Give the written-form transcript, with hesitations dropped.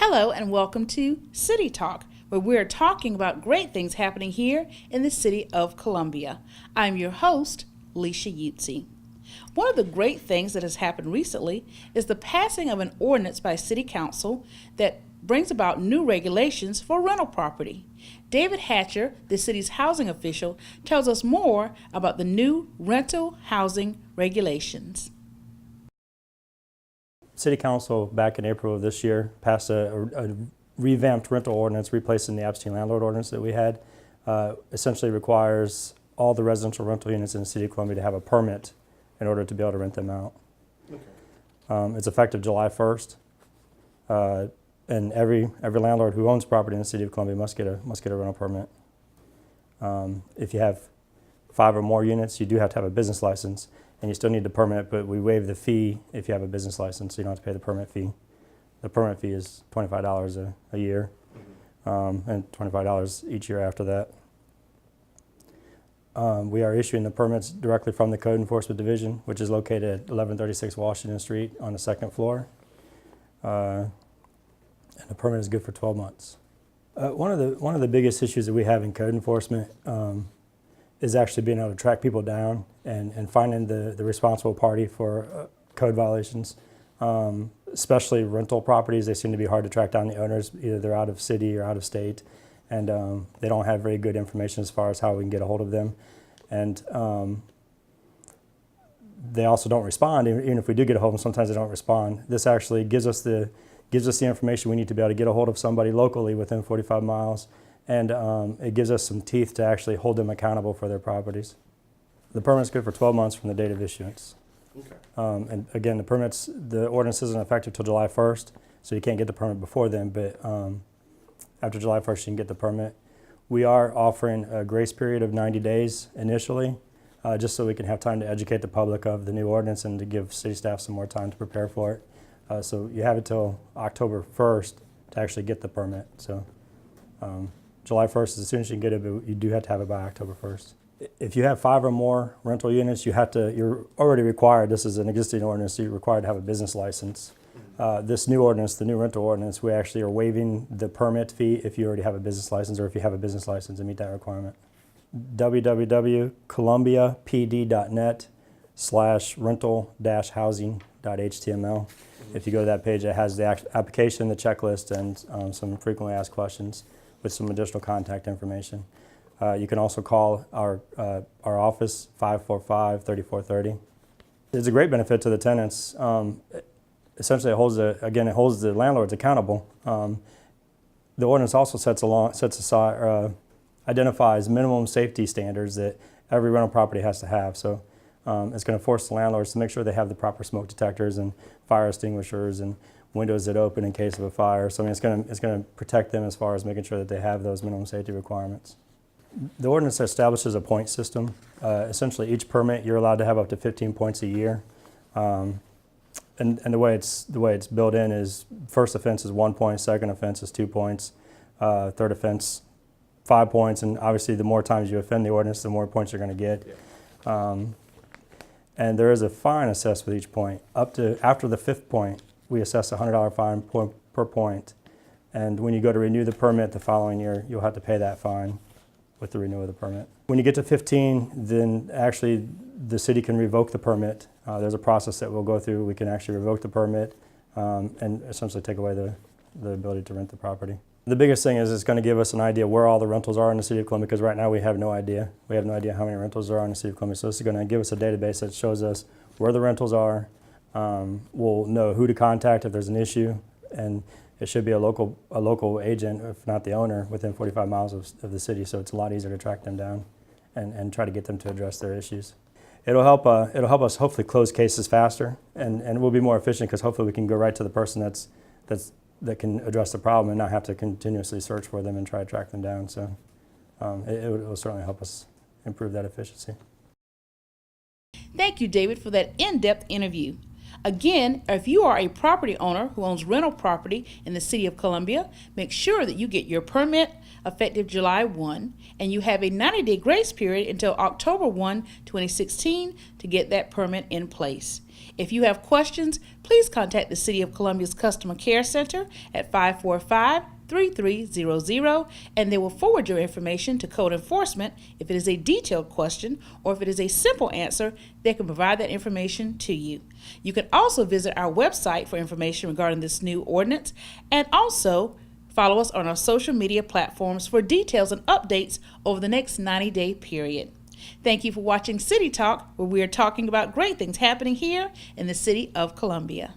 Hello and welcome to City Talk, where we're talking about great things happening here in the city of Columbia. I'm your host, Leisha Yutzi. One of the great things that has happened recently is the passing of an ordinance by City Council that brings about new regulations for rental property. David Hatcher, the city's housing official, tells us more about the new rental housing regulations. City Council back in April of this year passed a revamped rental ordinance replacing the absentee landlord ordinance that we had. Essentially requires all the residential rental units in the city of Columbia to have a permit in order to be able to rent them out. Okay. It's effective July 1st, and every landlord who owns property in the city of Columbia must get a rental permit. If you have 5 or more units, you do have to have a business license. And you still need the permit, but we waive the fee if you have a business license, so you don't have to pay the permit fee. The permit fee is $25 a year, and $25 each year after that. We are issuing the permits directly from the Code Enforcement Division, which is located at 1136 Washington Street on the 2nd floor. And the permit is good for 12 months. One of the biggest issues that we have in code enforcement is actually being able to track people down and finding the responsible party for code violations. Especially rental properties, they seem to be hard to track down the owners. Either they're out of city or out of state, and they don't have very good information as far as how we can get a hold of them. And they also don't respond. Even if we do get a hold of them, sometimes they don't respond. This actually gives us the information we need to be able to get a hold of somebody locally within 45 miles. And it gives us some teeth to actually hold them accountable for their properties. The permit's good for 12 months from the date of issuance. Okay. And again, the ordinance isn't effective till July 1st, so you can't get the permit before then, but after July 1st, you can get the permit. We are offering a grace period of 90 days initially, just so we can have time to educate the public of the new ordinance and to give city staff some more time to prepare for it. So you have until October 1st to actually get the permit. So. July 1st is as soon as you can get it, but you do have to have it by October 1st. If you have 5 or more rental units, you're already required, this is an existing ordinance, you're required to have a business license. This new ordinance, the new rental ordinance, we actually are waiving the permit fee if you already have a business license or if you have a business license and meet that requirement. www.columbiapd.net/rental-housing.html. If you go to that page, it has the application, the checklist, and some frequently asked questions with some additional contact information. You can also call our office, 545-3430. It's a great benefit to the tenants. Essentially, it holds the landlords accountable. The ordinance also identifies minimum safety standards that every rental property has to have. So it's going to force the landlords to make sure they have the proper smoke detectors and fire extinguishers and windows that open in case of a fire. So I mean, it's going to protect them as far as making sure that they have those minimum safety requirements. The ordinance establishes a point system. Essentially, each permit you're allowed to have up to 15 points a year. And the way it's built in is first offense is 1 point, second offense is 2 points, third offense 5 points, and obviously the more times you offend the ordinance, the more points you're going to get. Yeah. And there is a fine assessed with each point. After the 5th point, we assess a $100 fine per point. And when you go to renew the permit the following year, you'll have to pay that fine with the renewal of the permit. When you get to 15, then actually the city can revoke the permit. There's a process that we'll go through. We can actually revoke the permit and essentially take away the ability to rent the property. The biggest thing is it's going to give us an idea where all the rentals are in the city of Columbia, because right now we have no idea. We have no idea how many rentals there are in the city of Columbia. So this is going to give us a database that shows us where the rentals are. We'll know who to contact if there's an issue, and it should be a local agent, if not the owner, within 45 miles of the city. So it's a lot easier to track them down and try to get them to address their issues. It'll help us hopefully close cases faster, and we'll be more efficient because hopefully we can go right to the person that can address the problem and not have to continuously search for them and try to track them down. So it will certainly help us improve that efficiency. Thank you, David, for that in-depth interview. Again, if you are a property owner who owns rental property in the City of Columbia, make sure that you get your permit effective July 1, and you have a 90-day grace period until October 1, 2016 to get that permit in place. If you have questions, please contact the City of Columbia's Customer Care Center at 545-3300, and they will forward your information to code enforcement if it is a detailed question, or if it is a simple answer, they can provide that information to you. You can also visit our website for information regarding this new ordinance, and also follow us on our social media platforms for details and updates over the next 90-day period. Thank you for watching City Talk, where we are talking about great things happening here in the City of Columbia.